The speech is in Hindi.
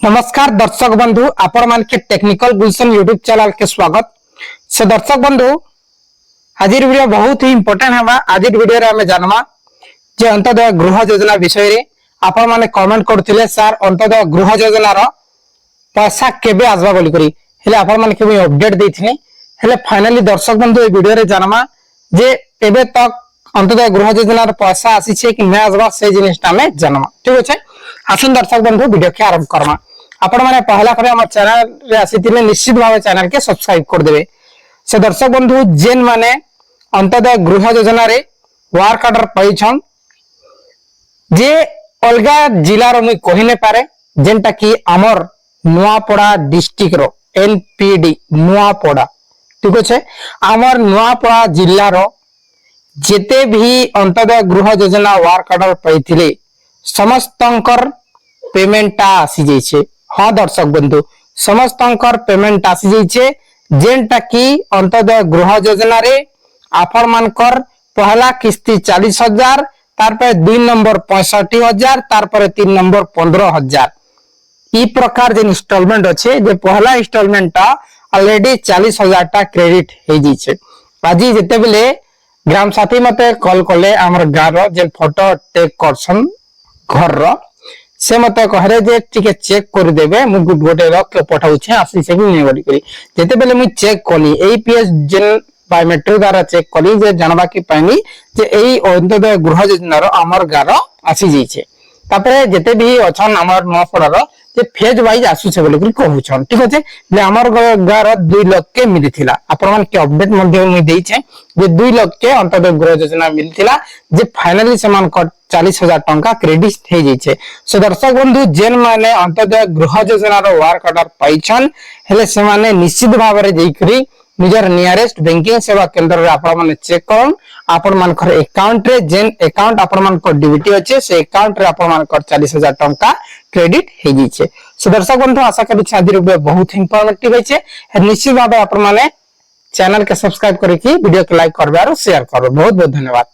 नमस्कार दर्शक बंधु आपण मान के टेक्निकल गुलशन यूट्यूब चैनल के स्वागत से दर्शक बंधु आज वीडियो बहुत ही इंपोर्टेंट है। आज वीडियो रे हमें जानमा जे अंत्योदय गृह योजना विषय रे आपण माने कमेंट करथिले सर अंत्योदय गृह योजना रो पैसा केबे आसबा बोली करी हेले आपण माने केबे अपडेट देथिनी हेले फाइनली दर्शक बंधु ए वीडियो रे जानमा जे एबे तक अंत्योदय गृह योजना रो पैसा आसी छे कि नै आसबा से जिनिसटा में जानमा। ठीक अछि आसन दर्शक बंधु वीडियो के आरंभ करमा। आपण माने पहला करे हमर चैनल रे आसीतिले निश्चित भावे चैनल के सब्सक्राइब कर देबे। से दर्शक बंधु जेन माने अंत्योदय गृह योजना रे वर्क ऑर्डर पाइछन जे अलगा जिला रो मुई कहि नै पारे जेनटा कि हमर नुआपड़ा डिस्ट्रिक्ट रो एनपीडी नुआपड़ा। ठीक अछि हमर नुआपड़ा जिल्ला रो जेते भी अंत्योदय गृह योजना वर्क ऑर्डर पाइथिले समस्तंकर पेमेंट आसी जाइछे। हाँ दर्शक बंधु समस्तंकर पेमेंट आसी जाइछे जेनटा कि अंत्योदय गृह योजना रे आफर मानकर पहला किस्ती 40,000 तार पर 2 नंबर 65,000 तार पर 3 नंबर 15,000 ई प्रकार जे इंस्टॉलमेंट अच्छे जे पहला इंस्टॉलमेंट ऑलरेडी 40,000 टा क्रेडिट हे जाइछे। आज जेते बेले ग्राम साथी मते कॉल कले हमर गारो जे फोटो टेक करसन घर रो से मते कहरे जे टिके चेक कर देबे मु गोटे रख के पठाउ छे आसी से भी नै बडी करी जेते बेले मु चेक कली एपीएस जेन बायोमेट्रिक द्वारा चेक कली जे जानबा की पानी जे एई अंत्योदय गृह योजना रो हमर गारो आसी जाई छे तापरे जेते भी अछन हमर नपड़ा रो जे फेज वाइज आसु छे बोली कहू छन। ठीक अछि जे हमर गारो 2 लाख के मिलिथिला आपण मन के अपडेट मध्ये मु देई छे जे 2 लाख के अंत्योदय गृह योजना मिलिथिला जे फाइनली समान 40,000 टंका क्रेडिट हे जाइछे। सो दर्शक बंधु जेन माने अंत्योदय गृह योजना रो वर्क ऑर्डर पाइछन हेले से माने निश्चित भाव रे जेकरी निजर नियरेस्ट बैंकिंग सेवा केंद्र रे आपण माने चेक करन आपण मानकर अकाउंट रे जेन अकाउंट आपण मानकर डीबीटी अछि से अकाउंट रे आपण मानकर 40,000 टंका क्रेडिट हे जाइछे। सो दर्शक बंधु आशा करी छी आज वीडियो बहुत इंफॉर्मेटिव है छे निश्चित भाव आपण माने चैनल के सब्सक्राइब करी कि वीडियो के लाइक करबे और शेयर करबे। बहुत बहुत धन्यवाद।